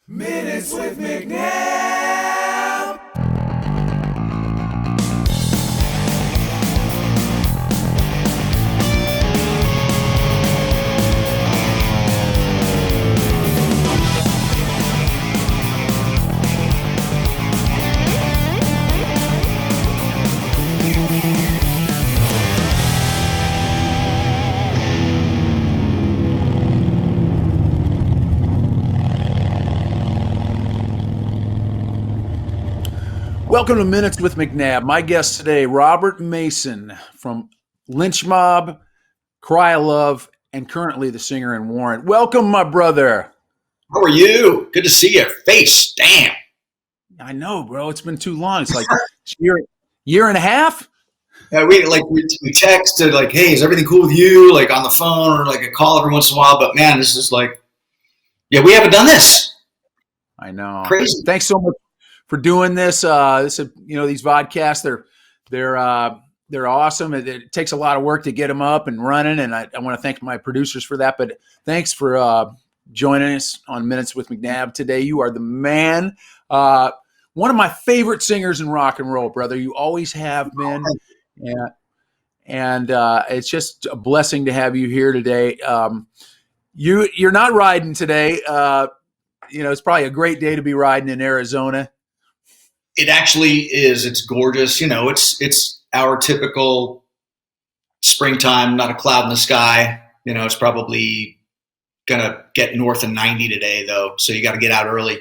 Minutes with McNabb. Welcome to Minutes with McNabb. My guest today, Robert Mason from Lynch Mob, Cry of Love, and currently the singer in Warrant. Welcome, my brother. How are you? Good to see your face. Damn. I know, bro. It's been too long. It's like year and a half. Yeah, we texted like, hey, is everything cool with you? Like on the phone or like a call every once in a while. But man, this is like, yeah, we haven't done this. I know. Crazy. Thanks so much for doing this. These vodcasts, they're awesome. It takes a lot of work to get them up and running, and I want to thank my producers for that. But thanks for joining us on Minutes with McNabb today. You are the man. One of my favorite singers in rock and roll, brother. You always have been. And it's just a blessing to have you here today. You're not riding today. It's probably a great day to be riding in Arizona. It actually is. It's gorgeous. It's our typical springtime, not a cloud in the sky. It's probably going to get north of 90 today, though. So you got to get out early.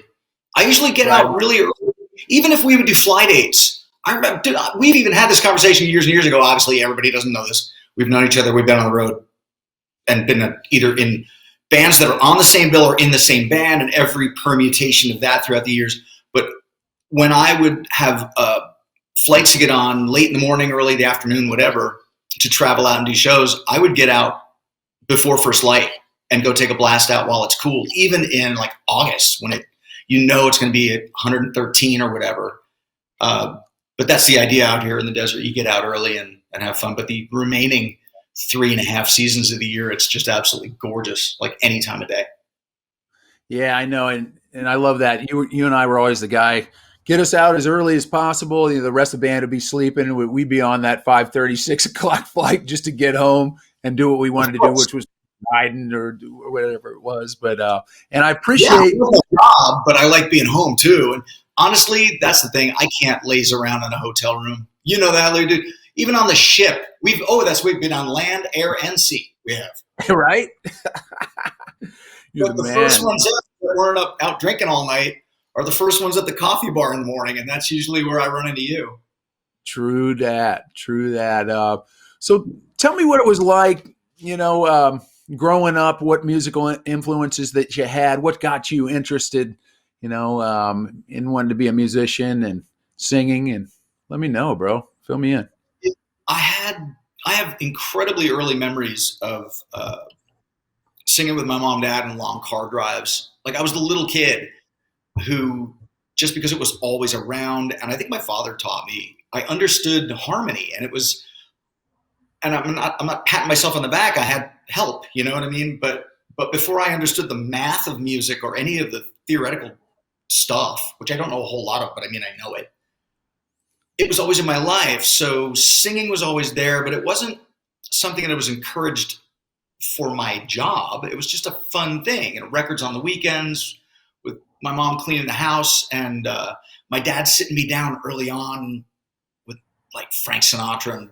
I usually get out really early, even if we would do fly dates. I remember, we've even had this conversation years and years ago. Obviously, everybody doesn't know this. We've known each other. We've been on the road and been either in bands that are on the same bill or in the same band, and every permutation of that throughout the years. But when I would have flights to get on late in the morning, early in the afternoon, whatever, to travel out and do shows, I would get out before first light and go take a blast out while it's cool, even in like August when it's going to be 113 or whatever. But that's the idea out here in the desert. You get out early and have fun. But the remaining 3.5 seasons of the year, it's just absolutely gorgeous, like any time of day. Yeah, I know. And I love that. You and I were always the guy, get us out as early as possible. The rest of the band would be sleeping. We'd be on that 5:30, 6 o'clock flight just to get home and do what we wanted to do, which was riding or whatever it was. But and I appreciate job, but I like being home too. And honestly, that's the thing. I can't laze around in a hotel room. You know that, dude. Even on the ship, we've been on land, air, and sea. We have. Right? But the first ones that weren't out drinking all night are the first ones at the coffee bar in the morning, and that's usually where I run into you. True that. So tell me what it was like, growing up, what musical influences that you had, what got you interested, in wanting to be a musician and singing, and let me know, bro. Fill me in. I have incredibly early memories of singing with my mom and dad in long car drives. Like I was the little kid who, just because it was always around, and I think my father taught me, I understood harmony, and it was, and I'm not patting myself on the back. I had help, you know what I mean? But before I understood the math of music or any of the theoretical stuff, which I don't know a whole lot of, but I mean, I know it. It was always in my life. So singing was always there, but it wasn't something that was encouraged for my job. It was just a fun thing. Records on the weekends with my mom cleaning the house and my dad sitting me down early on with like Frank Sinatra and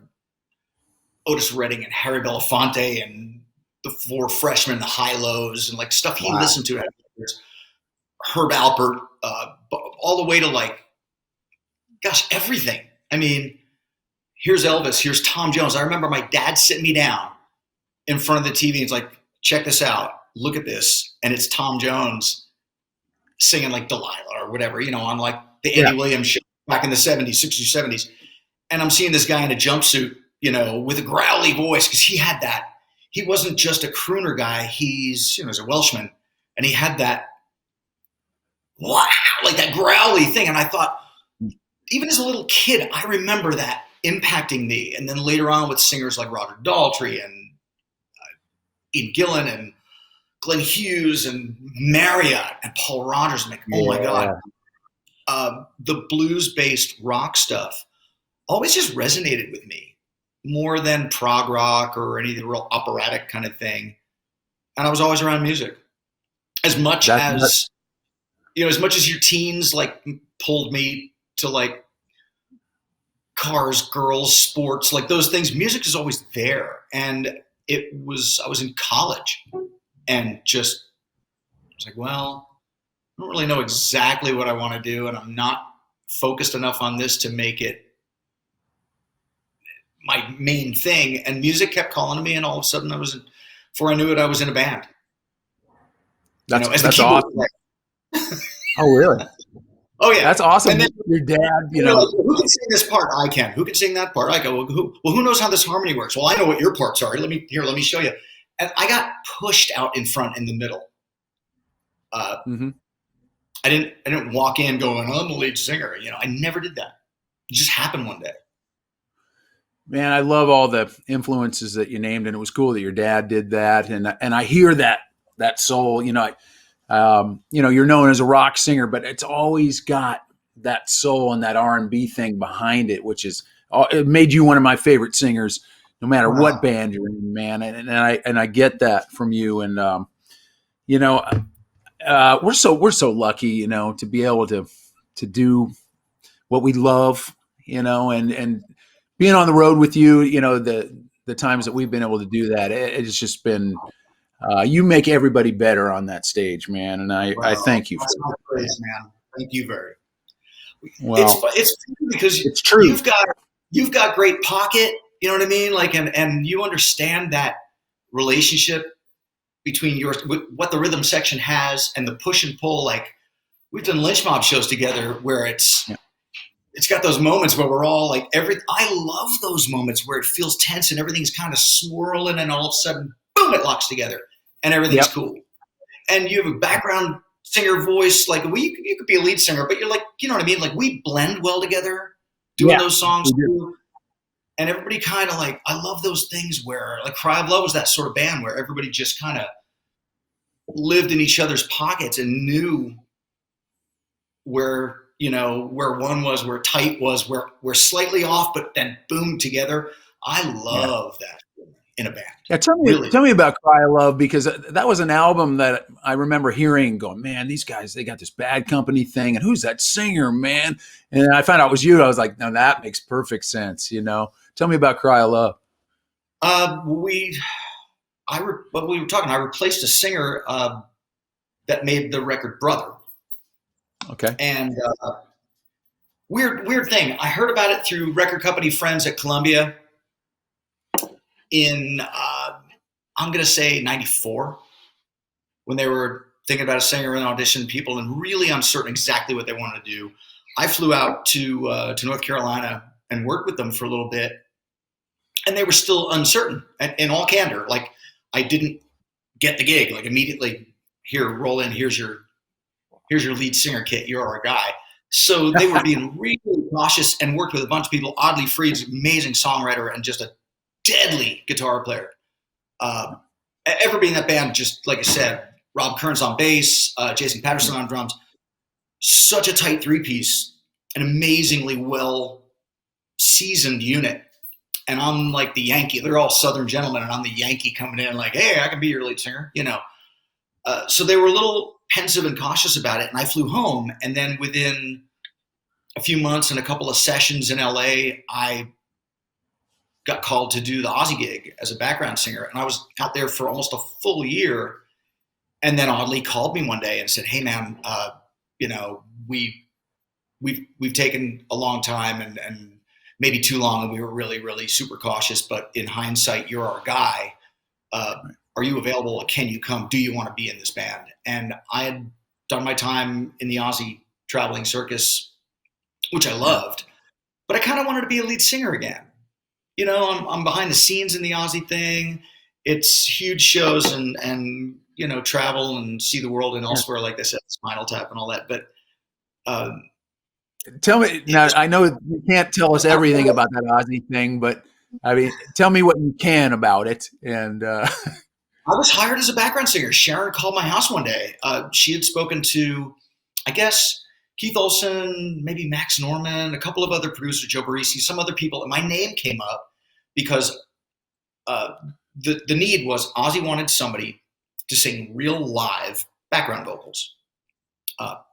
Otis Redding and Harry Belafonte and the Four Freshmen, the High-Lows, and like stuff he listened to. Herb Alpert, all the way to like, gosh, everything. I mean, here's Elvis, here's Tom Jones. I remember my dad sitting me down in front of the TV. And it's like, check this out. Look at this. And it's Tom Jones singing like Delilah or whatever, on like the Andy Williams show back in the 70s, 60s, 70s. And I'm seeing this guy in a jumpsuit, with a growly voice, because he had that. He wasn't just a crooner guy. He's, he's a Welshman. And he had that, wow, like that growly thing. And I thought, even as a little kid, I remember that impacting me. And then later on with singers like Roger Daltrey and Ian Gillan and Glenn Hughes and Marriott and Paul Rogers. I'm like, oh my God. The blues-based rock stuff always just resonated with me more than prog rock or any of the real operatic kind of thing. And I was always around music as much as your teens like pulled me to like cars, girls, sports, like those things. Music is always there. And I was in college and just was like, well, I don't really know exactly what I want to do. And I'm not focused enough on this to make it my main thing. And music kept calling to me. And all of a sudden before I knew it, I was in a band. That's awesome. Oh, really? Oh yeah, that's awesome. And then, your dad, like, who can sing this part? I can. Who can sing that part? I go. Well, who knows how this harmony works? Well, I know what your parts are. Let me show you. And I got pushed out in front in the middle. I didn't walk in going, I'm the lead singer. I never did that. It just happened one day. Man, I love all the influences that you named, and it was cool that your dad did that. And I hear that soul. You're known as a rock singer, but it's always got that soul and that R&B thing behind it, which is it made you one of my favorite singers, no matter what band you're in, man. And I get that from you. And we're so lucky, to be able to do what we love, and being on the road with you, the times that we've been able to do that, it's just been. You make everybody better on that stage, man, and I thank you for that. Praise, man. Thank you very. Well, it's because it's true. You've got great pocket. You know what I mean? Like, and you understand that relationship between what the rhythm section has and the push and pull. Like, we've done Lynch Mob shows together where it's got those moments where we're all like I love those moments where it feels tense and everything's kind of swirling, and all of a sudden, boom, it locks together. And everything's cool. And you have a background singer voice. Like, you could be a lead singer, but you're like, you know what I mean? Like, we blend well together doing those songs too. And everybody kind of like, I love those things where, like, Cry of Love was that sort of band where everybody just kind of lived in each other's pockets and knew where one was, where tight was, where we're slightly off, but then boom, together. I love that in a band. Yeah, tell me about Cry of Love, because that was an album that I remember hearing, going, man, these guys, they got this Bad Company thing, and who's that singer, man? And I found out it was you. I was like, no, that makes perfect sense. Tell me about Cry of Love. We were talking. I replaced a singer that made the record Brother. Okay. And weird thing. I heard about it through record company friends at Columbia in I'm going to say 94, when they were thinking about a singer and audition people and really uncertain exactly what they wanted to do. I flew out to North Carolina and worked with them for a little bit, and they were still uncertain. And in all candor, like, I didn't get the gig like immediately. Here, roll in. Here's your lead singer kit. You're our guy. So they were being really cautious and worked with a bunch of people. Audley Freed's amazing songwriter and just a deadly guitar player. Everybody in that band, just like I said, Rob Kearns on bass, Jason Patterson on drums. Such a tight three-piece, an amazingly well-seasoned unit. And I'm like the Yankee. They're all Southern gentlemen, and I'm the Yankee coming in like, hey, I can be your lead singer, So they were a little pensive and cautious about it, and I flew home. And then within a few months and a couple of sessions in LA, I got called to do the Ozzy gig as a background singer. And I was out there for almost a full year. And then Audley called me one day and said, hey man, we've taken a long time and maybe too long. And we were really, really super cautious, but in hindsight, you're our guy. Are you available? Can you come? Do you want to be in this band? And I had done my time in the Ozzy traveling circus, which I loved, but I kind of wanted to be a lead singer again. I'm behind the scenes in the Ozzy thing. It's huge shows and travel and see the world and elsewhere, like they said, Spinal Tap and all that. But tell me now. I know you can't tell us everything about that Ozzy thing, but I mean, tell me what you can about it. And I was hired as a background singer. Sharon called my house one day. She had spoken to, I guess, Keith Olsen, maybe Max Norman, a couple of other producers, Joe Barisi, some other people. And my name came up because the need was Ozzy wanted somebody to sing real live background vocals,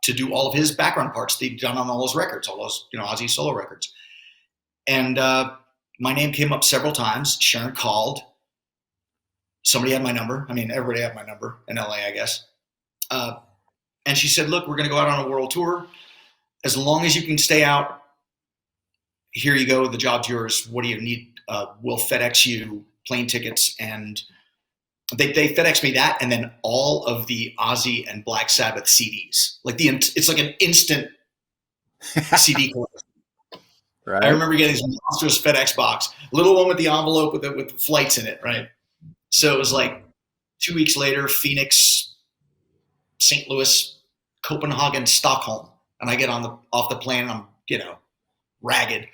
to do all of his background parts that he'd done on all those records, all those, Ozzy solo records. And my name came up several times. Sharon called. Somebody had my number. I mean, everybody had my number in LA, I guess. And she said, look, we're going to go out on a world tour. As long as you can stay out, here you go. The job's yours. What do you need? We'll FedEx you plane tickets. And they FedEx me that, and then all of the Ozzy and Black Sabbath CDs. It's like an instant CD collection. Right. I remember getting this monstrous FedEx box, little one with the envelope with flights in it, right? So it was like 2 weeks later, Phoenix, St. Louis, Copenhagen, Stockholm, and I get off the plane, and I'm ragged.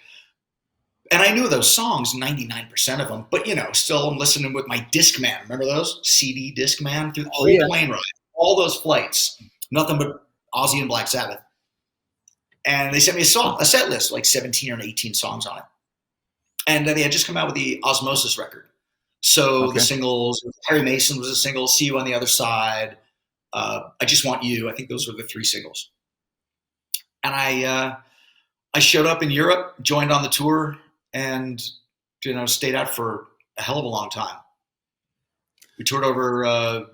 And I knew those songs, 99% of them, but still I'm listening with my Discman. Remember those? CD Discman through the whole plane ride, all those flights, nothing but Ozzy and Black Sabbath. And they sent me a set list, like 17 or 18 songs on it. And they had just come out with the Osmosis record. So the singles, Harry Mason was a single, See You on the Other Side, I Just Want You. I think those were the 3 singles. And I showed up in Europe, joined on the tour, and stayed out for a hell of a long time. We toured over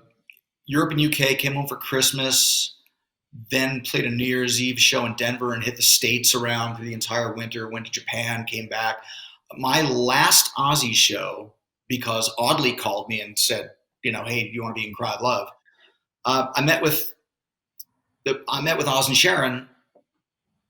Europe and UK, came home for Christmas, then played a New Year's Eve show in Denver and hit the States around for the entire winter, went to Japan, came back. My last Ozzy show, because Audley called me and said, hey, do you want to be in Crowd Love? I met with Oz and Sharon,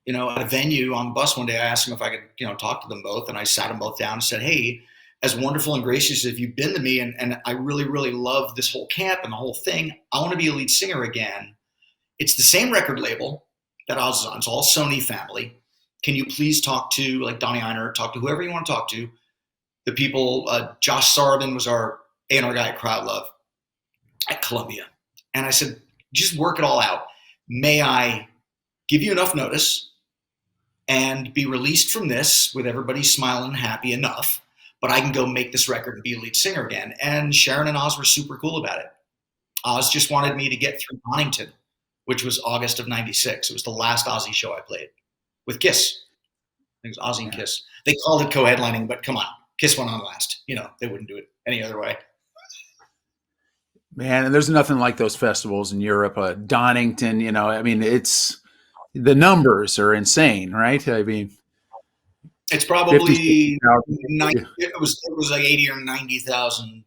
at a venue on the bus one day. I asked them if I could, talk to them both, and I sat them both down and said, hey, as wonderful and gracious as you've been to me, and I really, really love this whole camp and the whole thing, I want to be a lead singer again. It's the same record label that Oz is on. It's all Sony family. Can you please talk to Donnie Einer, talk to whoever you want to talk to, the people. Josh Sarabin was our A&R guy at Crowd Love at Columbia. And I said, just work it all out. May I give you enough notice and be released from this with everybody smiling happy enough, but I can go make this record and be a lead singer again. And Sharon and Oz were super cool about it. Oz just wanted me to get through Donington, which was August of 96. It was the last Ozzy show I played with Kiss. I think it was Ozzy and Kiss. They called it co-headlining, but come on, Kiss went on last. They wouldn't do it any other way. Man, and there's nothing like those festivals in Europe. Donington, it's the numbers are insane, right? I mean, it's probably 90, it was like 80 or 90,000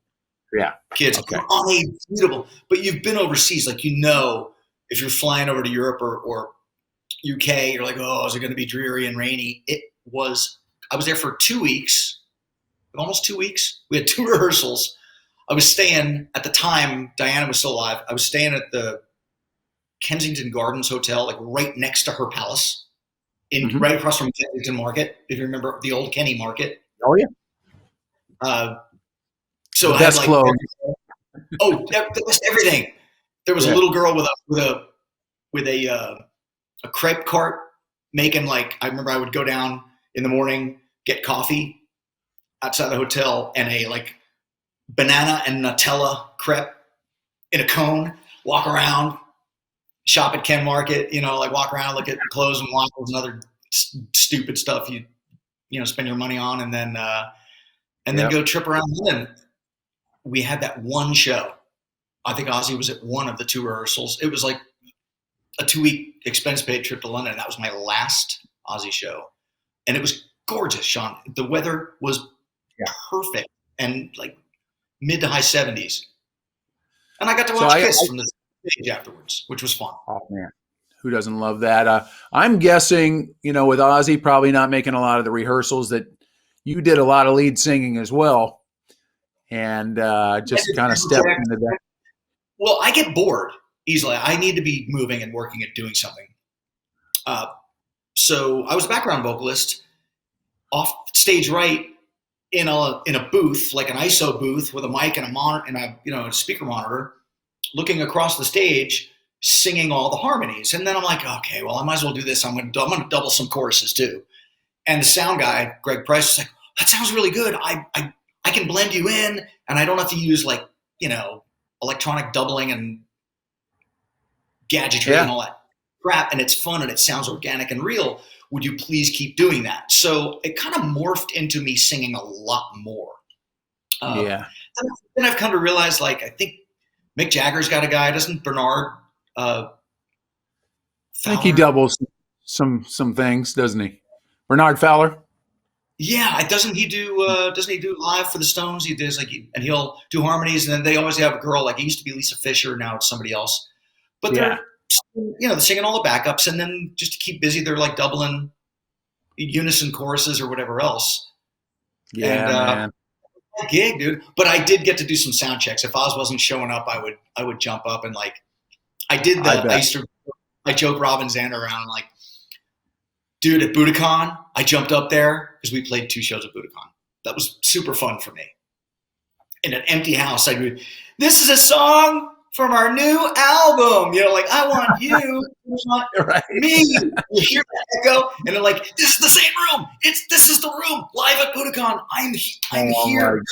kids. Okay. Unbelievable. But you've been overseas, if you're flying over to Europe or UK, you're like, oh, is it going to be dreary and rainy? I was there for 2 weeks, almost 2 weeks. We had 2 rehearsals. I was staying, at the time, Diana was still alive. I was staying at the Kensington Gardens Hotel, right next to her palace, right across from Kensington Market, if you remember the old Kenny Market. Oh, yeah. So the best clothes. The best everything. There was a little girl with a crepe cart making, I remember I would go down in the morning, get coffee outside the hotel, and a banana and Nutella crepe in a cone, walk around, shop at Ken Market, walk around, look at clothes and waffles and other stupid stuff you spend your money on, and then go trip around London. We had that one show. I think Ozzy was at one of the 2 rehearsals. It was like a 2-week expense paid trip to London. That was my last Ozzy show. And it was gorgeous, Sean. The weather was perfect and mid to high 70s. And I got to watch Kiss from the stage afterwards, which was fun. Oh, man. Who doesn't love that? I'm guessing, with Ozzy probably not making a lot of the rehearsals, that you did a lot of lead singing as well. And just kind of stepped into that. Well, I get bored easily. I need to be moving and working and doing something. So I was a background vocalist. Off stage right, in a booth, like an ISO booth with a mic and a speaker monitor, looking across the stage, singing all the harmonies. And then I'm like, okay, well, I might as well do this. I'm going to double some choruses too. And the sound guy, Greg Price, was like, that sounds really good. I can blend you in, and I don't have to use like, electronic doubling and gadgetry and all that crap. And it's fun and it sounds organic and real. Would you please keep doing that? So it kind of morphed into me singing a lot more. Then I've come to realize, like, I think Mick Jagger's got a guy, doesn't Bernard? I think he doubles some things, doesn't he? Bernard Fowler. Yeah, doesn't he do live for the Stones? He does and he'll do harmonies, and then they always have a girl. Like, it used to be Lisa Fisher, now it's somebody else. But they're singing all the backups, and then just to keep busy, they're like doubling unison choruses or whatever else. Yeah, man. Gig, dude. But I did get to do some sound checks. If Oz wasn't showing up, I would jump up and like I did the I joke Robin Zander around like, dude, at Budokan, I jumped up there because we played 2 shows at Budokan. That was super fun for me. In an empty house, I'd be, this is a song from our new album. Like, I want you, you want me. You hear that echo, and they're like, this is the same room. This is the room, live at Budokan. I'm here.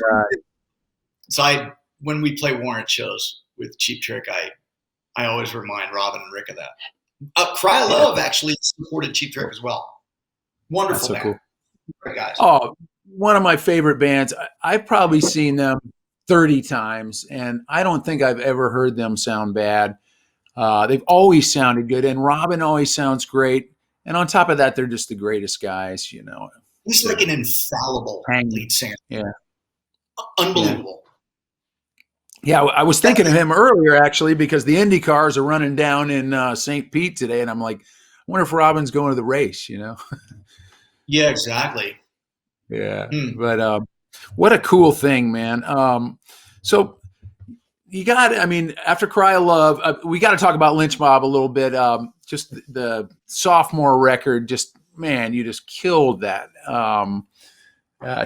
So when we play Warrant shows with Cheap Trick, I always remind Robin and Rick of that. Cry Love actually supported Cheap Trick as well. Wonderful band. Cool. Great guys. Oh, one of my favorite bands. I've probably seen them 30 times, and I don't think I've ever heard them sound bad. They've always sounded good, and Robin always sounds great. And on top of that, they're just the greatest guys, He's like an infallible lead singer. Yeah. Unbelievable. Yeah, I was thinking of him earlier, actually, because the Indy cars are running down in St. Pete today, and I'm like, I wonder if Robin's going to the race, Yeah, exactly. Yeah, but what a cool thing, man. So you got, after Cry of Love, we got to talk about Lynch Mob a little bit. Just the sophomore record, you just killed that.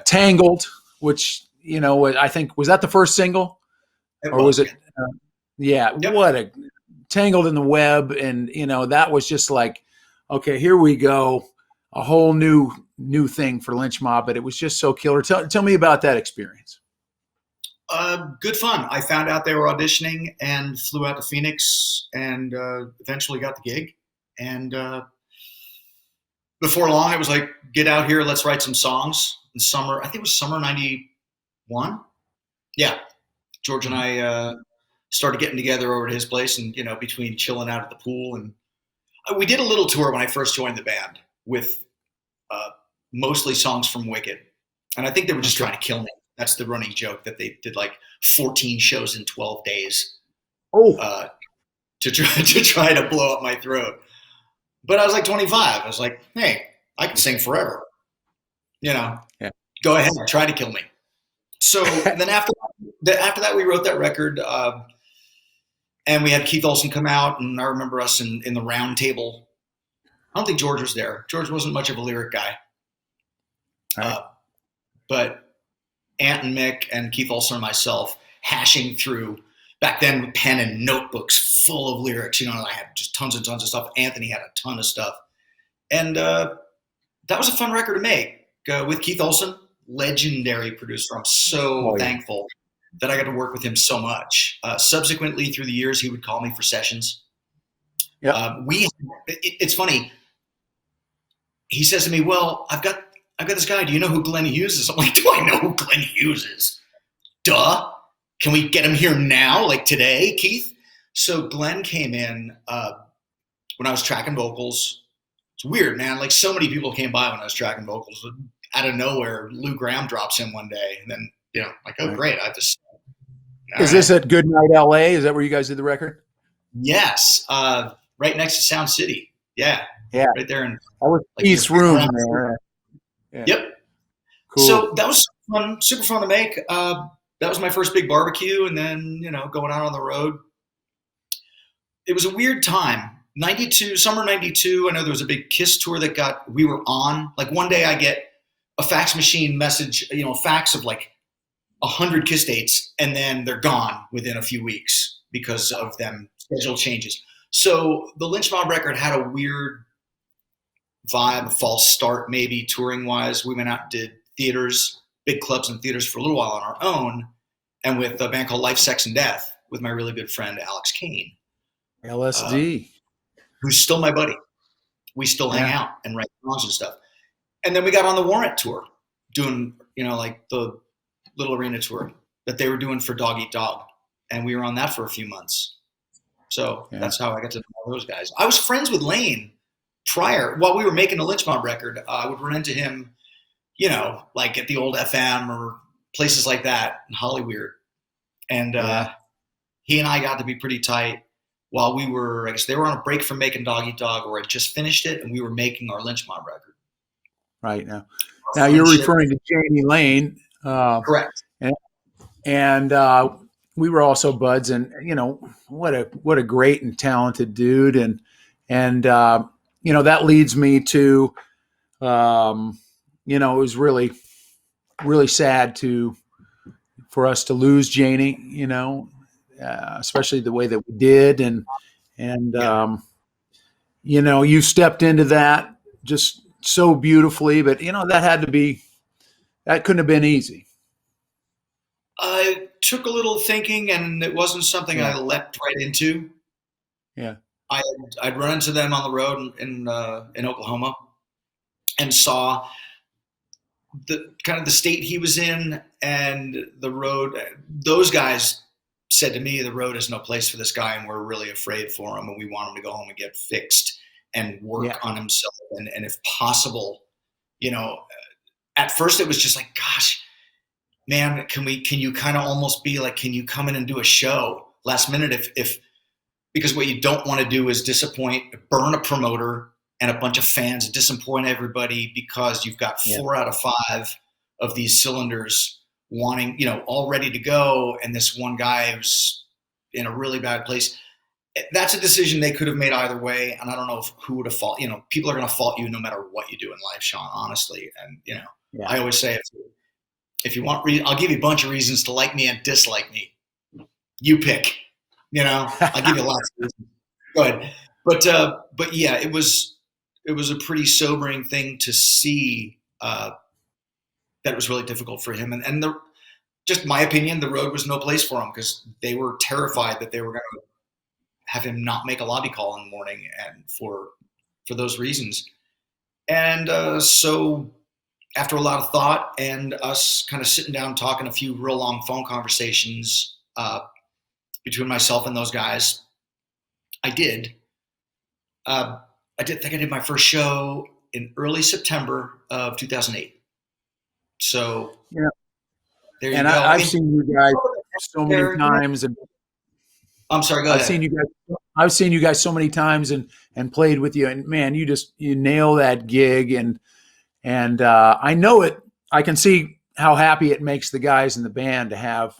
Tangled, which, I think, was that the first single? Or was it? What a Tangled in the Web. And, that was just like, okay, here we go. A whole new thing for Lynch Mob, but it was just so killer. Tell me about that experience. Good fun. I found out they were auditioning and flew out to Phoenix and eventually got the gig. And before long, it was like, get out here, let's write some songs. In summer, I think it was summer 91. Yeah. George and I started getting together over to his place, and between chilling out at the pool, and we did a little tour when I first joined the band with mostly songs from Wicked, and I think they were just trying to kill me. That's the running joke, that they did like 14 shows in 12 days to try to blow up my throat. But I was like 25. I was like, hey, I can sing forever. Go ahead and try to kill me. So then after that, we wrote that record, and we had Keith Olsen come out, and I remember us in the round table. I don't think George was there. George wasn't much of a lyric guy. But Ant and Mick and Keith Olsen and myself hashing through, back then, with pen and notebooks full of lyrics. I had just tons and tons of stuff. Anthony had a ton of stuff. And that was a fun record to make with Keith Olsen. Legendary producer. I'm so thankful that I got to work with him so much. Subsequently, through the years, he would call me for sessions. Yeah. It's funny. He says to me, well, I've got this guy. Do you know who Glenn Hughes is? I'm like, do I know who Glenn Hughes is? Duh. Can we get him here now, like today, Keith? So Glenn came in when I was tracking vocals. It's weird, man. Like, so many people came by when I was tracking vocals. Out of nowhere, Lou Gramm drops in one day, and then like, oh great, I just. Is this at Goodnight LA? Is that where you guys did the record? Yes, right next to Sound City. Yeah, right there in East Room there. Yeah. Yep. Cool. So that was fun, super fun to make. That was my first big barbecue, and then going out on the road. It was a weird time. Summer 92. I know there was a big Kiss tour that we were on. Like, one day I get a fax machine message, a fax of like 100 Kiss dates, and then they're gone within a few weeks because of them schedule changes. So the Lynch Mob record had a weird vibe, a false start maybe touring wise. We went out and did theaters, big clubs and theaters for a little while on our own, and with a band called Life, Sex, and Death with my really good friend Alex Kane, LSD, who's still my buddy. We still hang out and write songs and stuff. And then we got on the Warrant tour, doing like the little arena tour that they were doing for Dog Eat Dog, and we were on that for a few months. So that's how I got to know those guys. I was friends with Lane prior. While we were making the Lynch Mob record, I would run into him, like at the old FM or places like that in Hollyweird. And he and I got to be pretty tight while we were, I guess they were on a break from making Dog Eat Dog, or I just finished it, and we were making our Lynch Mob record. Right now. Now you're referring to Jani Lane. Correct. And we were also buds, and what a great and talented dude, and that leads me to it was really sad for us to lose Jani, especially the way that we did, and you stepped into that just so beautifully, but that couldn't have been easy. I took a little thinking, and it wasn't something I leapt right into. Yeah, I'd run into them on the road in Oklahoma, and saw the kind of the state he was in, and the road. Those guys said to me, "The road is no place for this guy, and we're really afraid for him, and we want him to go home and get fixed and work on himself, and if possible, At first, it was just like, gosh. Man, can you kind of almost be like, can you come in and do a show last minute because what you don't want to do is burn a promoter and a bunch of fans, disappoint everybody because you've got 4 out of 5 of these cylinders wanting, all ready to go. And this one guy who's in a really bad place. That's a decision they could have made either way. And I don't know who would have fault, people are going to fault you no matter what you do in life, Sean, honestly. And, I always say if you want, I'll give you a bunch of reasons to like me and dislike me. You pick, I'll give you lots of reasons. Go ahead. But yeah, it was a pretty sobering thing to see, that it was really difficult for him. And just my opinion, the road was no place for him because they were terrified that they were going to have him not make a lobby call in the morning, and for those reasons. And so after a lot of thought and us kind of sitting down, talking a few real long phone conversations between myself and those guys, I did think I did my first show in early September of 2008. So there you go. I've seen you guys so many times, and I'm sorry, go ahead. I've seen you guys so many times and played with you, and man, you nail that gig, and I know it. I can see how happy it makes the guys in the band to have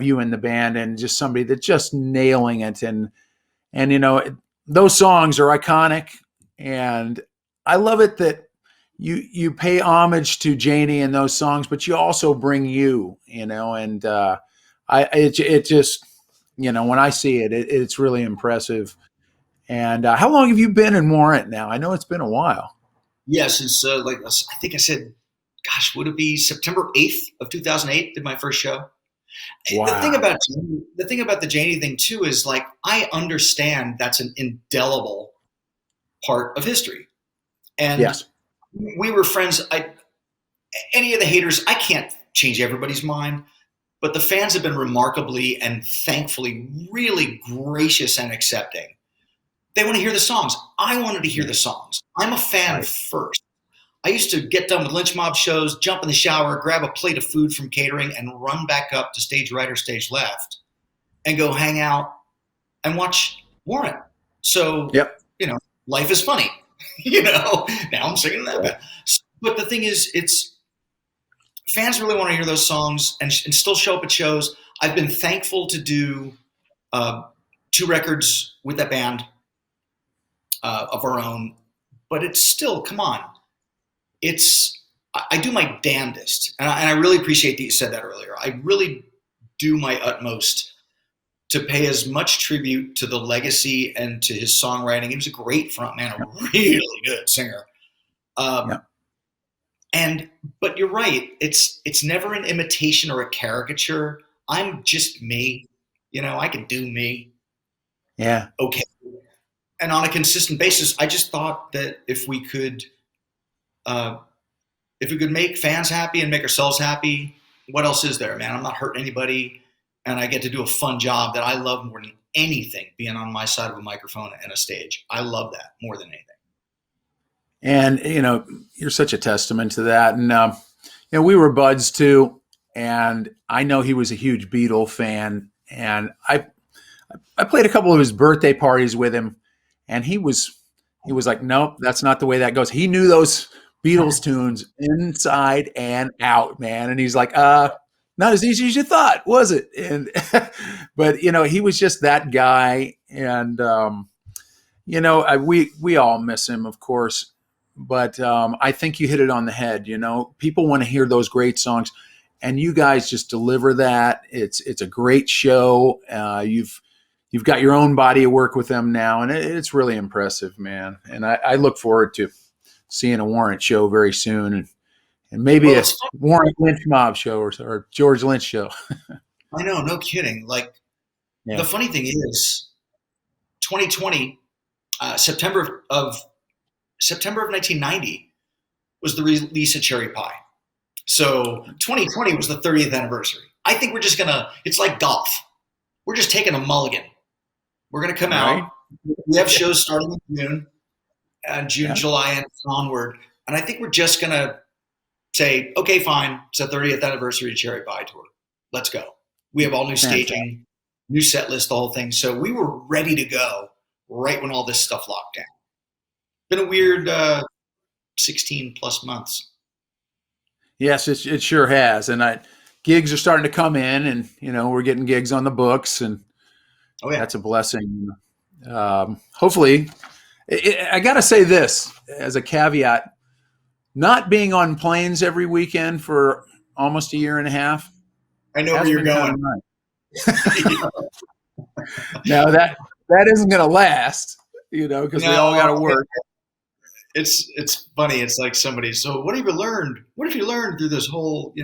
you in the band, and just somebody that's just nailing it. And those songs are iconic, and I love it that you pay homage to Jani in those songs, but you also bring and it just when I see it, it's really impressive. And how long have you been in Warrant now? I know it's been a while. Yes, it's I think I said, gosh, would it be September 8th of 2008? Did my first show. Wow. The thing about the Jani thing too is, like, I understand that's an indelible part of history, and we were friends. Any of the haters, I can't change everybody's mind, but the fans have been remarkably and thankfully really gracious and accepting. They want to hear the songs. I wanted to hear the songs. I'm a fan first. I used to get done with Lynch Mob shows, jump in the shower, grab a plate of food from catering, and run back up to stage right or stage left and go hang out and watch Warrant. So, life is funny. Now I'm singing that. But the thing is, fans really want to hear those songs and still show up at shows. I've been thankful to do 2 records with that band of our own, but it's still, come on. It's I do my damnedest, and I really appreciate that you said that earlier. I really do my utmost to pay as much tribute to the legacy and to his songwriting. He was a great frontman, a really good singer. Yeah. But you're right. It's never an imitation or a caricature. I'm just me. I can do me. Yeah. Okay. And on a consistent basis, I just thought that if we could make fans happy and make ourselves happy, what else is there, man? I'm not hurting anybody, and I get to do a fun job that I love more than anything, being on my side of a microphone and a stage. I love that more than anything. And, you're such a testament to that. And, we were buds too. And I know he was a huge Beatle fan. And I played a couple of his birthday parties with him. And he was like, nope, that's not the way that goes. He knew those Beatles tunes inside and out, man. And he's like, not as easy as you thought, was it? And, but, he was just that guy. And, we all miss him, of course. But I think you hit it on the head. People want to hear those great songs, and you guys just deliver that. It's a great show. You've got your own body of work with them now, and it's really impressive, man. And I look forward to seeing a Warrant show very soon, and maybe a Warrant Lynch Mob show or George Lynch show. I know, no kidding. Like, The funny thing is, 2020, September of 1990 was the release of Cherry Pie. So 2020 was the 30th anniversary. I think we're just it's like golf. We're just taking a mulligan. We're going to come out. We have shows starting in June, July, and onward. And I think we're just going to say, okay, fine. It's the 30th anniversary of Cherry Pie Tour. Let's go. We have all new staging, new set list, the whole thing. So we were ready to go right when all this stuff locked down. Been a weird 16 plus months. Yes, it sure has. And gigs are starting to come in, and, we're getting gigs on the books, and that's a blessing. Hopefully, I got to say this as a caveat, not being on planes every weekend for almost a year and a half. I know where you're going. Now that isn't going to last, because we all got to work. It's funny. It's like somebody. So what have you learned? What have you learned through this whole,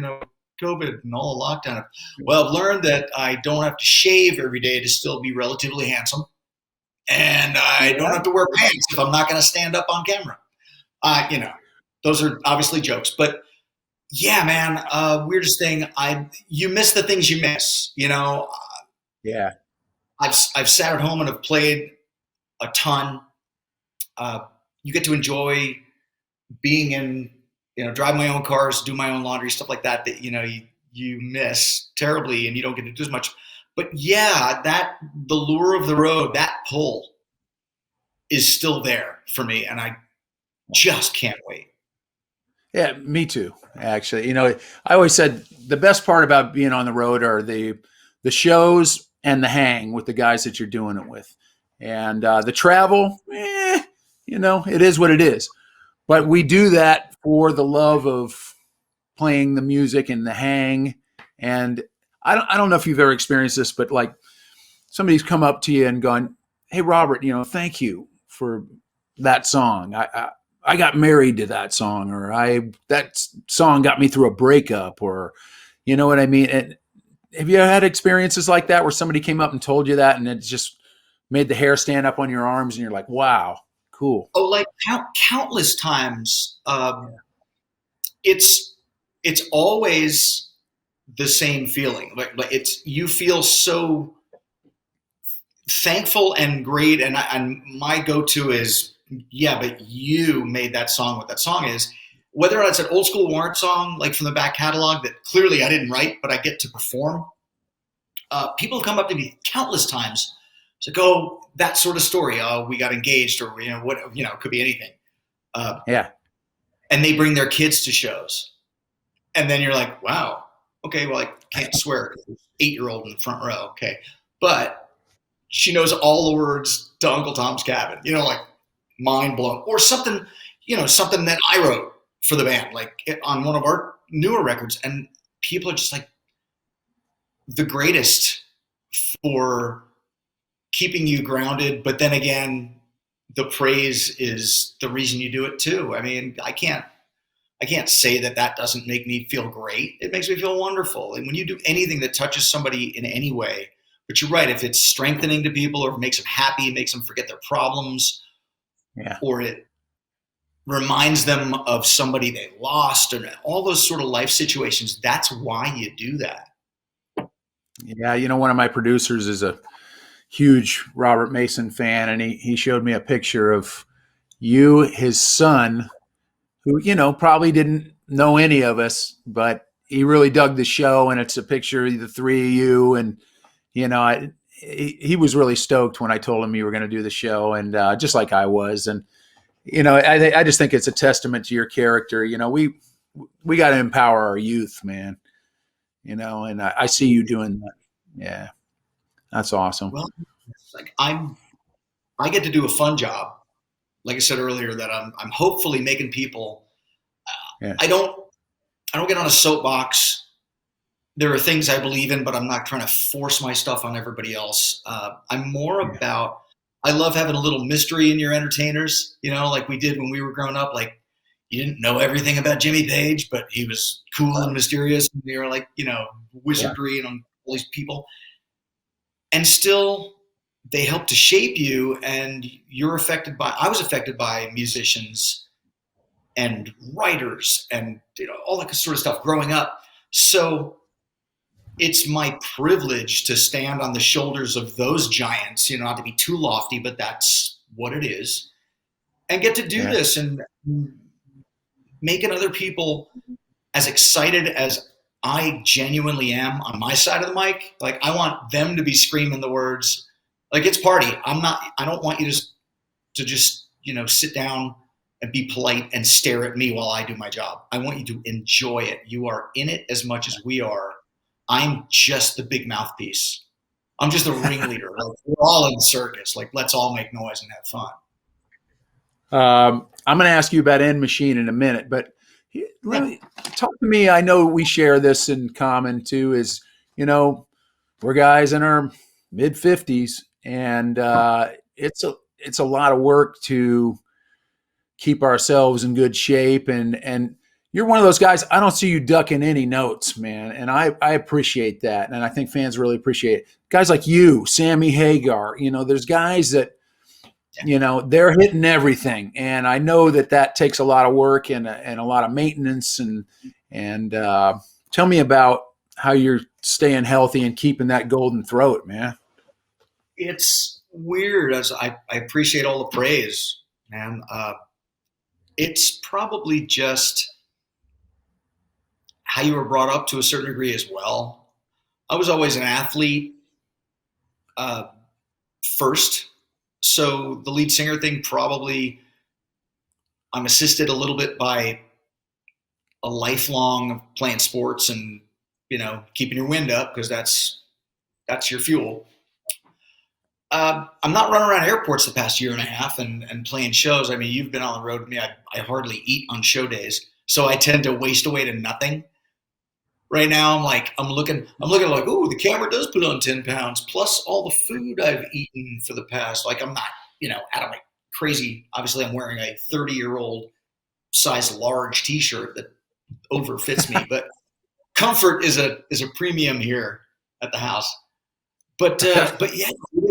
COVID and all the lockdown? Well, I've learned that I don't have to shave every day to still be relatively handsome, and I don't have to wear pants if I'm not going to stand up on camera. Those are obviously jokes, but yeah, man. Weirdest thing. You miss the things you miss. Yeah. I've sat at home and have played a ton. You get to enjoy being in, drive my own cars, do my own laundry, stuff like that, you miss terribly and you don't get to do as much. But yeah, the lure of the road, that pull is still there for me. And I just can't wait. Yeah, me too, actually. I always said the best part about being on the road are the shows and the hang with the guys that you're doing it with. And the travel, it is what it is. But we do that for the love of playing the music and the hang. And I don't know if you've ever experienced this, but like somebody's come up to you and gone, "Hey, Robert, thank you for that song. I got married to that song, or that song got me through a breakup," or you know what I mean? And have you had experiences like that where somebody came up and told you that and it just made the hair stand up on your arms and you're like, wow, cool. Oh, like countless times. It's always the same feeling. Like you feel so thankful and great. And my go-to is, yeah, but you made that song what that song is. Whether or not it's an old school Warrant song, like from the back catalog that clearly I didn't write, but I get to perform. People come up to me countless times. It's like, oh, that sort of story. Oh, we got engaged, or it could be anything. Yeah. And they bring their kids to shows, and then you're like, wow, okay, well, I can't swear. 8-year-old in the front row, okay, but she knows all the words to Uncle Tom's Cabin. Like mind blown, or something. Something that I wrote. for the band, like on one of our newer records, and people are just like the greatest for keeping you grounded. But then again, the praise is the reason you do it too. I mean, I can't say that doesn't make me feel great. It makes me feel wonderful. And when you do anything that touches somebody in any way, but you're right, if it's strengthening to people or makes them happy, makes them forget their problems, or it reminds them of somebody they lost, or all those sort of life situations, that's why you do that. Yeah, one of my producers is a huge Robert Mason fan, and he showed me a picture of you, his son, who, probably didn't know any of us, but he really dug the show. And it's a picture of the three of you. And, he was really stoked when I told him you were going to do the show, and just like I was. And, I just think it's a testament to your character. We got to empower our youth, man, and I see you doing that. Yeah. That's awesome. Well, like I get to do a fun job. Like I said earlier, that I'm hopefully making people. I don't get on a soapbox. There are things I believe in, but I'm not trying to force my stuff on everybody else. I'm more about. I love having a little mystery in your entertainers. Like we did when we were growing up. Like you didn't know everything about Jimmy Page, but he was cool and mysterious. And you were like, wizardry and all these people, and still. They help to shape you, and I was affected by musicians and writers and all that sort of stuff growing up. So it's my privilege to stand on the shoulders of those giants, not to be too lofty, but that's what it is, and get to do this and making other people as excited as I genuinely am on my side of the mic. Like I want them to be screaming the words. Like it's party. I don't want you to just, sit down and be polite and stare at me while I do my job. I want you to enjoy it. You are in it as much as we are. I'm just the big mouthpiece. I'm just the ringleader. Like, we're all in the circus. Like, let's all make noise and have fun. I'm going to ask you about End Machine in a minute, but really talk to me. I know we share this in common too, is, we're guys in our mid 50s. And it's a lot of work to keep ourselves in good shape. And you're one of those guys, I don't see you ducking any notes, man. And I appreciate that. And I think fans really appreciate it. Guys like you, Sammy Hagar, there's guys that, they're hitting everything. And I know that takes a lot of work and a lot of maintenance. And tell me about how you're staying healthy and keeping that golden throat, man. It's weird, as I appreciate all the praise, man. It's probably just how you were brought up to a certain degree as well. I was always an athlete first. So the lead singer thing, probably I'm assisted a little bit by a lifelong playing sports and, keeping your wind up, because that's your fuel. I'm not running around airports the past year and a half and playing shows. I mean, you've been on the road with me. I hardly eat on show days, so I tend to waste away to nothing. Right now, I'm looking like, oh, the camera does put on 10 pounds plus all the food I've eaten for the past. Like I'm not, out of my crazy. Obviously, I'm wearing a 30-year-old size large T-shirt that overfits me, but comfort is a premium here at the house. But yeah,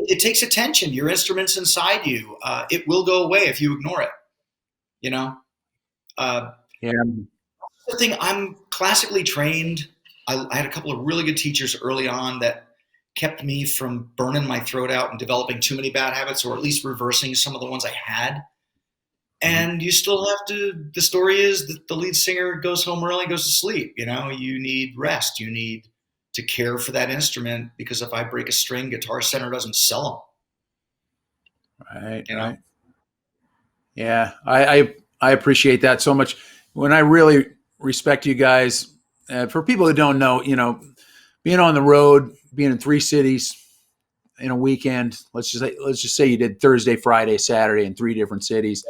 it takes attention. Your instrument's inside you. It will go away if you ignore it. Yeah. The thing, I'm classically trained. I had a couple of really good teachers early on that kept me from burning my throat out and developing too many bad habits, or at least reversing some of the ones I had. And you still have to. The story is that the lead singer goes home early, goes to sleep. You need rest. You need to care for that instrument, because if I break a string, Guitar Center doesn't sell them. Right. Right. Yeah. I appreciate that so much. When I really respect you guys, for people that don't know, being on the road, being in 3 cities in a weekend, let's just say you did Thursday, Friday, Saturday in 3 different cities.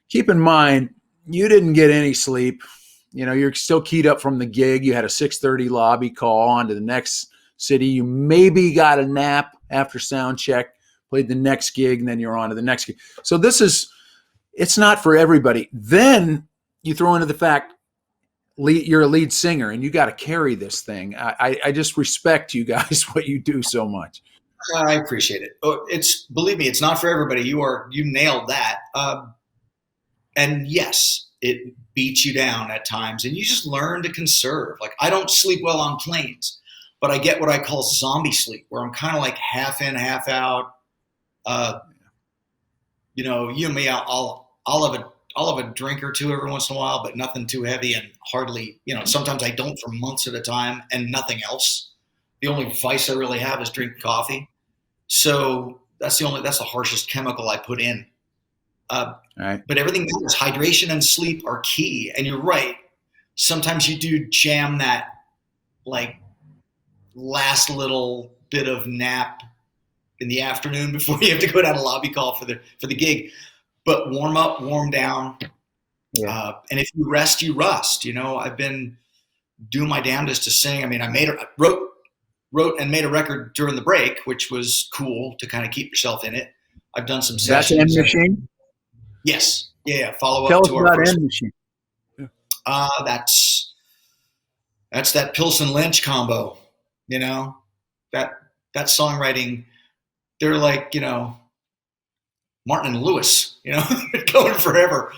Keep in mind, you didn't get any sleep. You know, you're still keyed up from the gig. You had a 6:30 lobby call on to the next city. You maybe got a nap after sound check, played the next gig, and then you're on to the next gig. So it's not for everybody. Then you throw into the fact you're a lead singer and you got to carry this thing. I just respect you guys, what you do so much. I appreciate it. Believe me, it's not for everybody. You nailed that. And yes, it beats you down at times, and you just learn to conserve. Like, I don't sleep well on planes, but I get what I call zombie sleep, where I'm kind of like half in, half out. You know, you and me, I'll have a drink or two every once in a while, but nothing too heavy, and hardly, you know, sometimes I don't for months at a time, and nothing else. The only vice I really have is drinking coffee. So that's the harshest chemical I put in. Right. But everything matters. Hydration and sleep are key. And you're right. Sometimes you do jam that like last little bit of nap in the afternoon before you have to go down a lobby call for the gig. But warm up, warm down. Yeah. And if you rest, you rust. You know, I've been doing my damnedest to sing. I mean, I wrote and made a record during the break, which was cool to kind of keep yourself in it. I've done some sessions. That's End Machine? Yes. Yeah. Follow Tell up us to our about first. End Machine. That's that Pilsen Lynch combo, you know, that songwriting. They're like, you know, Martin and Lewis, you know, going forever.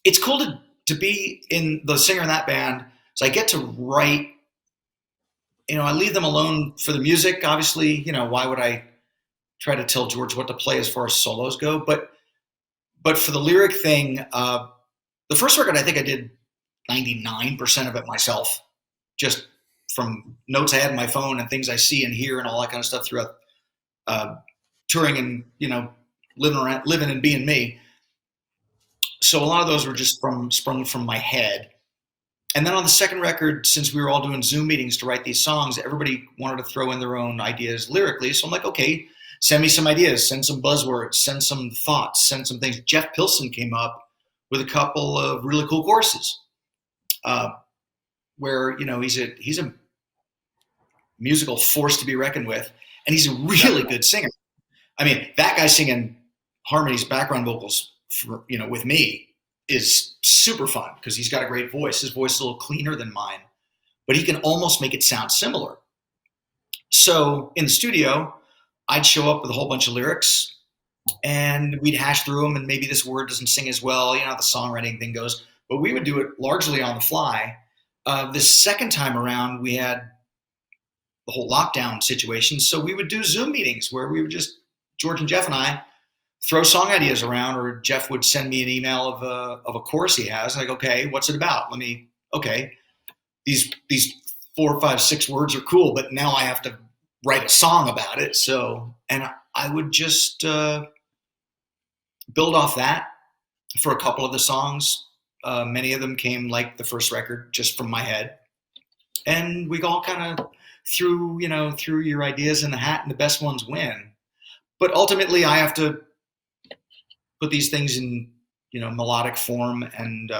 It's cool to be in the singer in that band. So I get to write, you know, I leave them alone for the music. Obviously, you know, why would I try to tell George what to play as far as solos go? But for the lyric thing, the first record, I think I did 99% of it myself, just from notes I had in my phone and things I see and hear and all that kind of stuff throughout touring and, you know, living and being me. So a lot of those were just sprung from my head. And then on the second record, since we were all doing Zoom meetings to write these songs, everybody wanted to throw in their own ideas lyrically. So I'm like, okay, send me some ideas, send some buzzwords, send some thoughts, send some things. Jeff Pilsen came up with a couple of really cool courses where, you know, he's a musical force to be reckoned with, and he's a really good singer. I mean, that guy singing harmonies, background vocals, for, you know, with me is super fun because he's got a great voice. His voice is a little cleaner than mine, but he can almost make it sound similar. So in the studio, I'd show up with a whole bunch of lyrics and we'd hash through them, and maybe this word doesn't sing as well, you know how the songwriting thing goes, but we would do it largely on the fly. The second time around, we had the whole lockdown situation, so we would do Zoom meetings where we would just, George and Jeff and I, throw song ideas around, or Jeff would send me an email of a course he has. Like, okay, what's it about? These 4, 5, 6 words are cool, but now I have to write a song about it. So, and I would just build off that for a couple of the songs. Many of them came like the first record, just from my head. And we all kind of threw your ideas in the hat, and the best ones win. But ultimately I have to put these things in, you know, melodic form and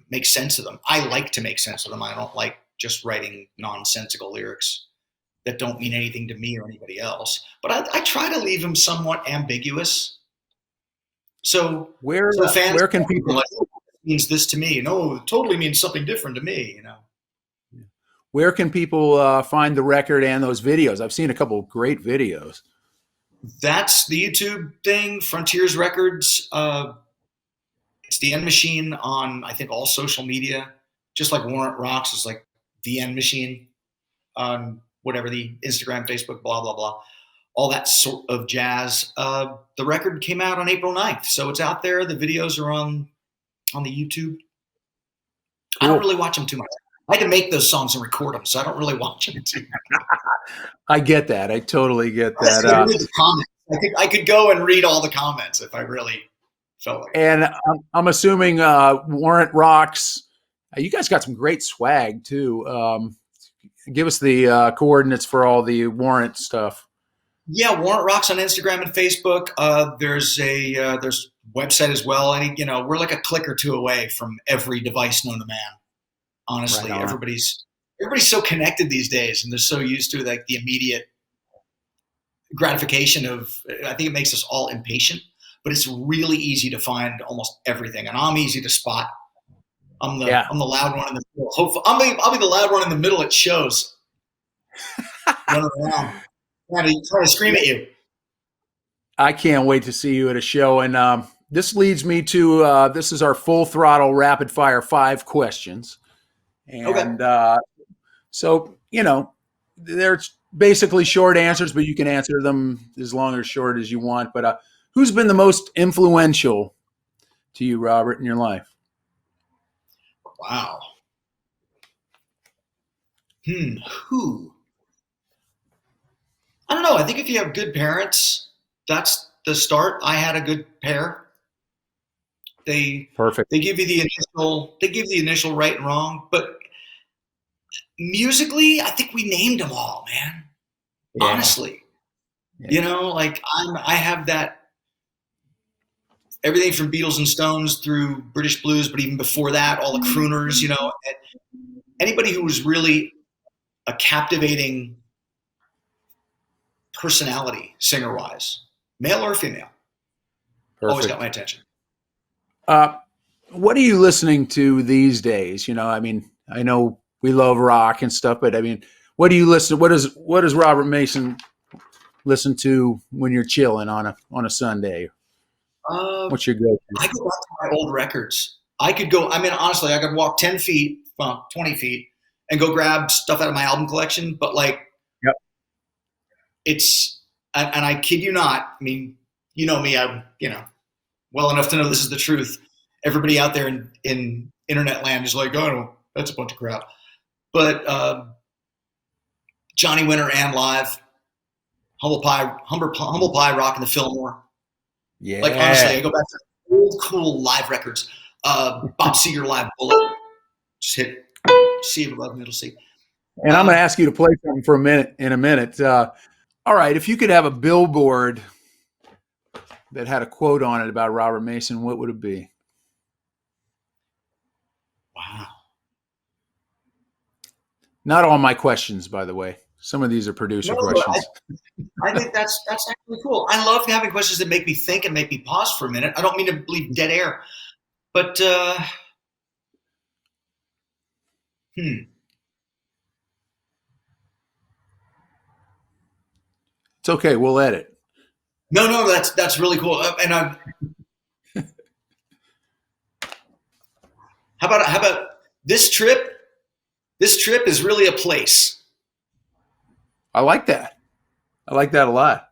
make sense of them. I like to make sense of them. I don't like just writing nonsensical lyrics that don't mean anything to me or anybody else. But I try to leave them somewhat ambiguous. So where can people like, oh, it means this to me? No, it totally means something different to me, you know. Where can people find the record and those videos? I've seen a couple of great videos. That's the YouTube thing, Frontiers Records. It's the End Machine on, I think, all social media. Just like Warrant Rocks is like the End Machine on whatever, the Instagram, Facebook, blah, blah, blah. All that sort of jazz. The record came out on April 9th, so it's out there. The videos are on the YouTube. Cool. I don't really watch them too much. I had to make those songs and record them, so I don't really watch them too much. I get that. I totally get that. Read the comments. I could go and read all the comments if I really felt like it. And I'm assuming Warrant Rocks, you guys got some great swag too. Give us the coordinates for all the Warrant stuff. Yeah, Warrant Rocks on Instagram and Facebook. There's website as well. And we're like a click or two away from every device known to man. Honestly, Right on. everybody's so connected these days, and they're so used to like the immediate gratification of. I think it makes us all impatient, but it's really easy to find almost everything, and I'm easy to spot. I'm the loud one in the middle. Hopefully, I'll be the loud one in the middle at shows, running around, trying to scream at you. I can't wait to see you at a show. And this leads me to this is our full throttle rapid fire 5 questions. And so, they're basically short answers, but you can answer them as long or short as you want. But who's been the most influential to you, Robert, in your life? Wow. Who? I don't know. I think if you have good parents, that's the start. I had a good pair. Perfect. They give you the initial right and wrong, but musically, I think we named them all, man. Yeah. Honestly, I have that. Everything from Beatles and Stones through British blues, but even before that, all the crooners, anybody who was really a captivating personality, singer-wise, male or female, always got my attention. What are you listening to these days? I know we love rock and stuff, but what do you listen to? What does Robert Mason listen to when you're chilling on a Sunday? What's your go-to? I go back to my old records. Honestly, I could walk 10 feet, 20 feet, and go grab stuff out of my album collection. But it's, and I kid you not. I mean, you know me. I'm, well enough to know this is the truth. Everybody out there in internet land is like, oh, that's a bunch of crap. But Johnny Winter and live, Humble Pie, rocking the Fillmore. Yeah. Like, honestly, I go back to old, cool live records. Bob Seger live Bullet. Just hit C above middle C. And I'm going to ask you to play something in a minute. All right. If you could have a billboard that had a quote on it about Robert Mason, what would it be? Wow. Not all my questions, by the way. Some of these are producer questions. I think that's actually cool. I love having questions that make me think and make me pause for a minute. I don't mean to leave dead air, but It's okay. We'll edit. No, that's really cool. And how about this trip? This trip is really a place. I like that. I like that a lot.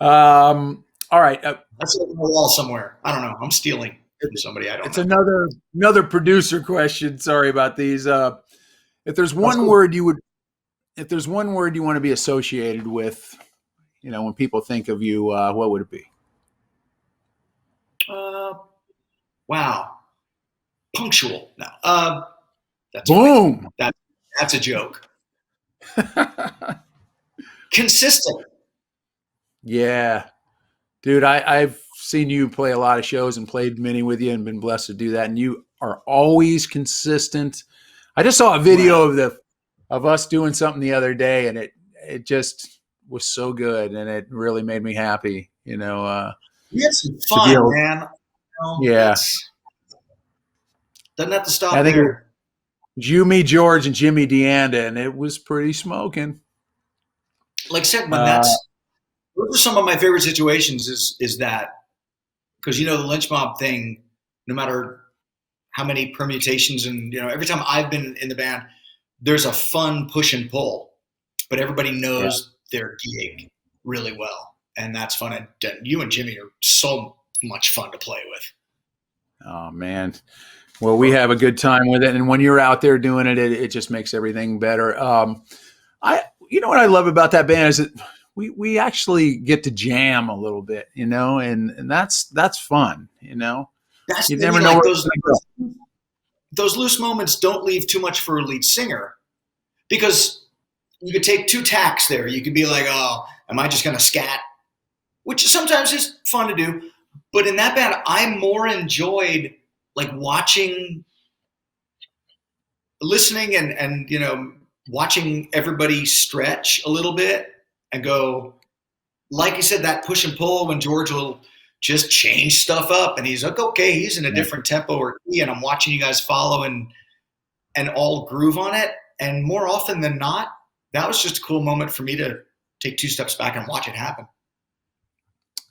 All right. That's on the wall somewhere. I don't know. I'm stealing from somebody. I don't know. It's another producer question. Sorry about these. If there's one word you want to be associated with, when people think of you, what would it be? Wow. Punctual. No. Boom. That's a joke. Consistent. Yeah. Dude, I've seen you play a lot of shows and played many with you and been blessed to do that. And you are always consistent. I just saw a video of us doing something the other day, and it just was so good, and it really made me happy. We had some fun, man. Yeah. Doesn't have to stop I think there. You, me, George, and Jimmy DeAnda, and it was pretty smoking. Like I said, those are some of my favorite situations is that, because the Lynch Mob thing, no matter how many permutations and every time I've been in the band, there's a fun push and pull, but everybody knows their gig really well, and that's fun. And you and Jimmy are so much fun to play with. Oh man. Well, we have a good time with it, and when you're out there doing it, it just makes everything better. What I love about that band is that we actually get to jam a little bit, and that's fun, That's you never know where those loose moments don't leave too much for a lead singer, because you could take 2 tacks there. You could be like, oh, am I just going to scat? Which sometimes is fun to do. But in that band, I more enjoyed like listening and watching everybody stretch a little bit and go, like you said, that push and pull when George will just change stuff up and he's like, okay, he's in a different tempo or key, and I'm watching you guys follow and all groove on it. And more often than not, that was just a cool moment for me to take 2 steps back and watch it happen.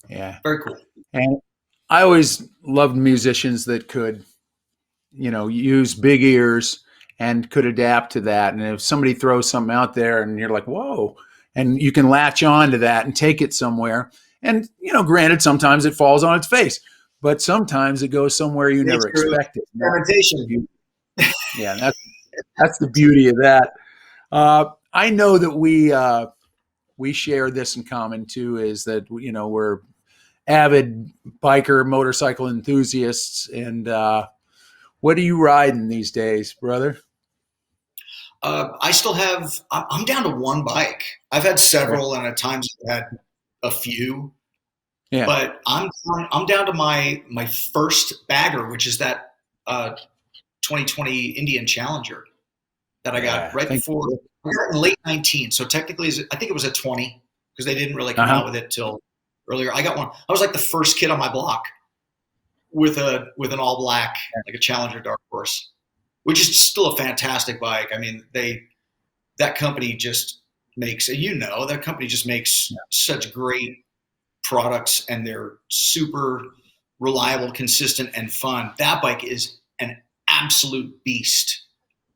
Yeah. Very cool. And I always loved musicians that could, use big ears and could adapt to that. And if somebody throws something out there and you're like, whoa, and you can latch on to that and take it somewhere. And, granted, sometimes it falls on its face, but sometimes it goes somewhere you never expected. Experimentation. Yeah, that's the beauty of that. I know that we share this in common too, is that we're avid biker motorcycle enthusiasts. And what are you riding these days, brother? I still have. I'm down to one bike. I've had several, and at times I've had a few. Yeah. But I'm down to my first bagger, which is that 2020 Indian Challenger that I got right before. I got in late 19, so technically, I think it was a 20 because they didn't really come out with it till earlier. I got one. I was like the first kid on my block with an all black, like a Challenger Dark Horse, which is still a fantastic bike. I mean, that company just makes, that company just makes such great products, and they're super reliable, consistent, and fun. That bike is an absolute beast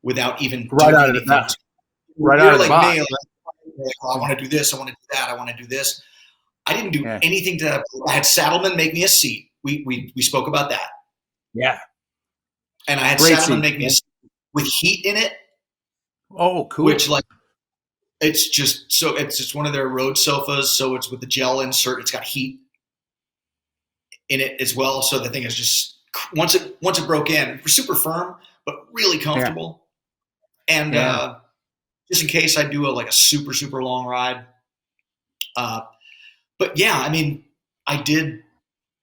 without even right out of the box. Right out of the box. I want to do this. I want to do that. I want to do this. I didn't do anything to that. I had Saddleman make me a seat. We spoke about that. Yeah. And I had Saddleman make me a seat with heat in it. Oh, cool. Which it's just one of their road sofas. So it's with the gel insert. It's got heat in it as well. So the thing is just, once it broke in, super firm, but really comfortable. Yeah. And just in case I do a super, super long ride. But yeah, I mean, I did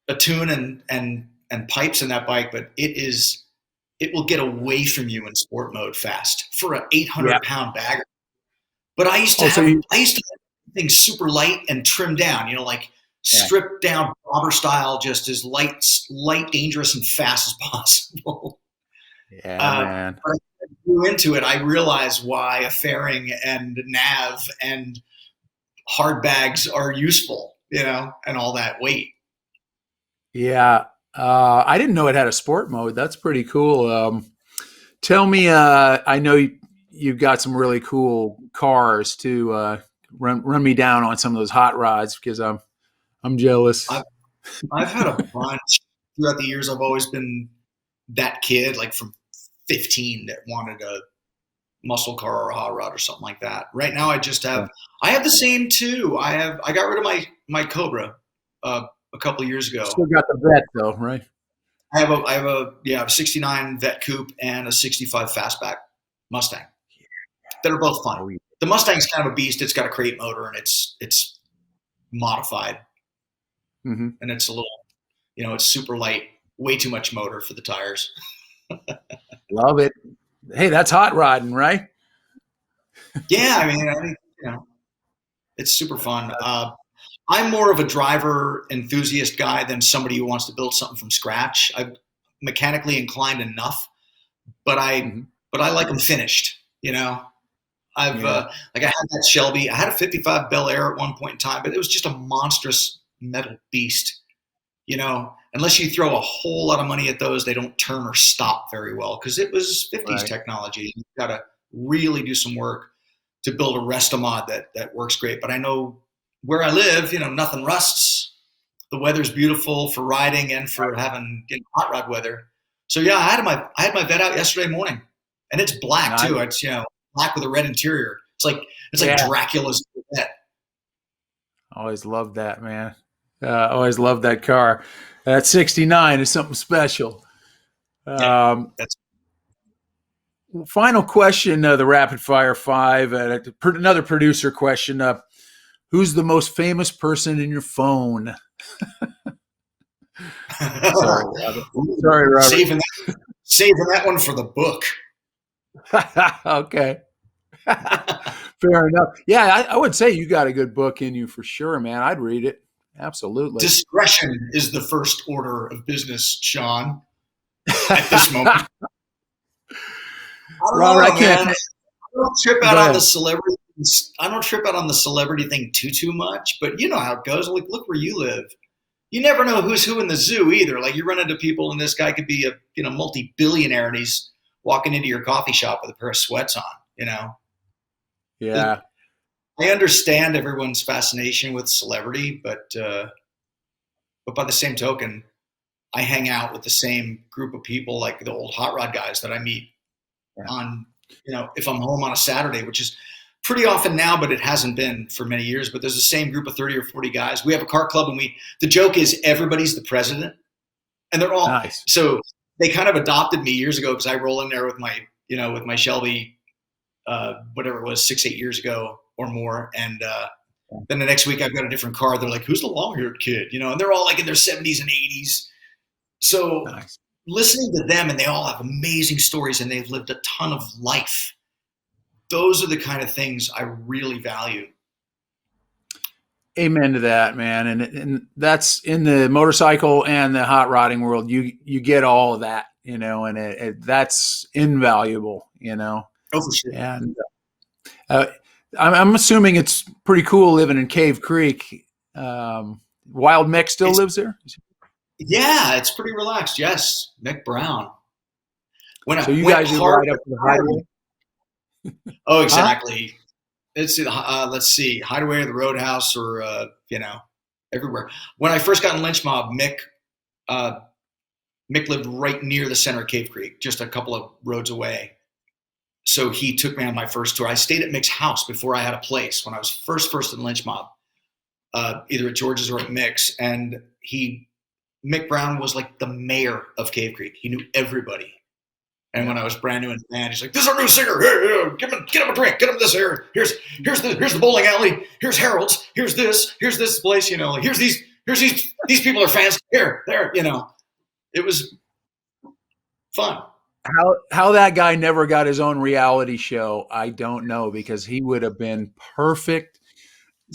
a tune and pipes in that bike, but it will get away from you in sport mode fast for an 800-pound bagger. But I used to have things super light and trimmed down, stripped down bobber style, just as light, dangerous, and fast as possible. Yeah, man. But I grew into it. I realized why a fairing and nav and hard bags are useful, and all that weight. Yeah. I didn't know it had a sport mode. That's pretty cool. Tell me, I know you've got some really cool cars to run me down on some of those hot rods, because I'm jealous. I've had a bunch throughout the years. I've always been that kid, like from 15, that wanted a muscle car or a hot rod or something like that. Right now, I just have. I have the same too. I got rid of my Cobra a couple of years ago. Still got the vet though, right? I have a 69 vet coupe and a 65 fastback Mustang that are both fun. The Mustang's kind of a beast. It's got a crate motor and it's modified, and it's a little, it's super light. Way too much motor for the tires. Love it. Hey, that's hot rodding, right? Yeah, I think it's super fun. I'm more of a driver enthusiast guy than somebody who wants to build something from scratch. I'm mechanically inclined enough, but I like them finished. I had that Shelby. I had a 55 Bel Air at one point in time, but it was just a monstrous metal beast. Unless you throw a whole lot of money at those, they don't turn or stop very well because it was 50s technology. You've got to really do some work to build a Restomod that works great. But I know where I live, nothing rusts. The weather's beautiful for riding and for having hot rod weather. So yeah, I had my vet out yesterday morning, and it's black too. It's black with a red interior. It's like Dracula's vet. Always loved that, man. Always loved that car. That 69 is something special. Final question, the Rapid Fire 5. Another producer question. Who's the most famous person in your phone? Sorry, Robert. Sorry, Robert. Saving that one for the book. Okay. Fair enough. Yeah, I would say you got a good book in you for sure, man. I'd read it. Absolutely. Discretion is the first order of business, Sean, at this moment. Robert, I can't. I don't trip out on the celebrity. I don't trip out on the celebrity thing too much, but you know how it goes. Like, look where you live. You never know who's who in the zoo either. Like, you run into people, and this guy could be a multi-billionaire, and he's walking into your coffee shop with a pair of sweats on. Yeah. I understand everyone's fascination with celebrity, but by the same token, I hang out with the same group of people, like the old hot rod guys that I meet on, if I'm home on a Saturday, which is pretty often now, but it hasn't been for many years. But there's the same group of 30 or 40 guys. We have a car club, and the joke is everybody's the president, and they're all nice. So they kind of adopted me years ago because I roll in there with my Shelby, whatever it was, 6-8 years ago or more, and then the next week I've got a different car. They're like, "Who's the long-haired kid?" And they're all like in their 70s and 80s. So nice. Listening to them, and they all have amazing stories, and they've lived a ton of life. Those are the kind of things I really value. Amen to that, man. And that's in the motorcycle and the hot rodding world. You get all of that, and that's invaluable, Oh, for sure. And I'm assuming it's pretty cool living in Cave Creek. Wild Mick still lives there? Yeah, it's pretty relaxed. Yes, Mick Brown. So you guys ride up to the highway? Oh, exactly. Huh? Let's see, Hideaway or the Roadhouse, or everywhere. When I first got in Lynch Mob, Mick lived right near the center of Cave Creek, just a couple of roads away. So he took me on my first tour. I stayed at Mick's house before I had a place when I was first in Lynch Mob, either at George's or at Mick's. And Mick Brown was like the mayor of Cave Creek. He knew everybody. And when I was brand new in the band, he's like, "This is our new singer. Here, get him a drink. Get him this here. Here's the bowling alley. Here's Harold's. Here's this place. Here's these people are fans. Here, there. It was fun." How that guy never got his own reality show, I don't know, because he would have been perfect.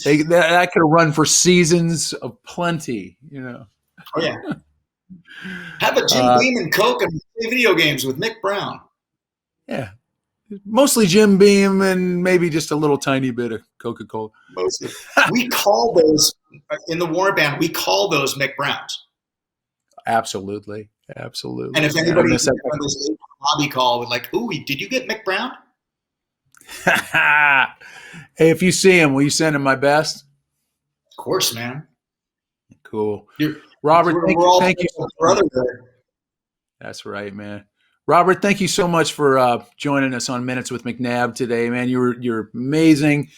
That could have run for seasons of plenty, Oh yeah. Have a Jim Beam and Coke and play video games with Mick Brown. Yeah, mostly Jim Beam and maybe just a little tiny bit of Coca-Cola. Mostly. We call those in the Warrant band. We call those Mick Browns. Absolutely. And if anybody on this lobby call with like, "Ooh, did you get Mick Brown?" Hey, if you see him, will you send him my best? Of course, man. Cool. Robert, thank you. Brotherhood. That's right, man. Robert, thank you so much for joining us on Minutes with McNabb today, man. You're amazing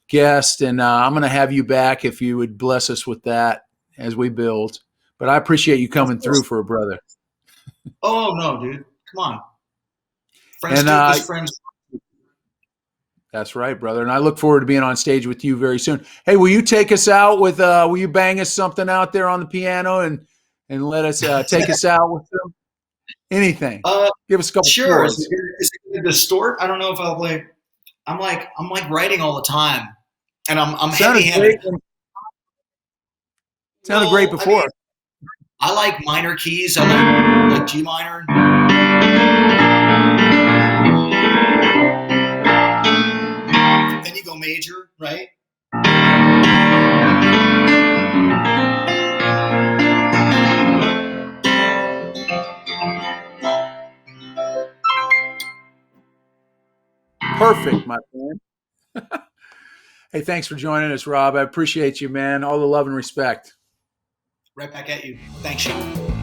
guest, and I'm going to have you back if you would bless us with that as we build. But I appreciate you coming through for a brother. Oh no, dude, come on. Friends. That's right, brother. And I look forward to being on stage with you very soon. Hey, will you take us out with? Will you bang us something out there on the piano and let us take us out with them? Anything? Give us a couple. Sure. Is it going to distort? I don't know if I'll play. I'm like writing all the time, and I'm heavy-handed. Sounded great before. I like minor keys. I like G minor. Then you go major, right? Perfect, my friend. Hey, thanks for joining us, Rob. I appreciate you, man. All the love and respect. Right back at you. Thanks, Sean.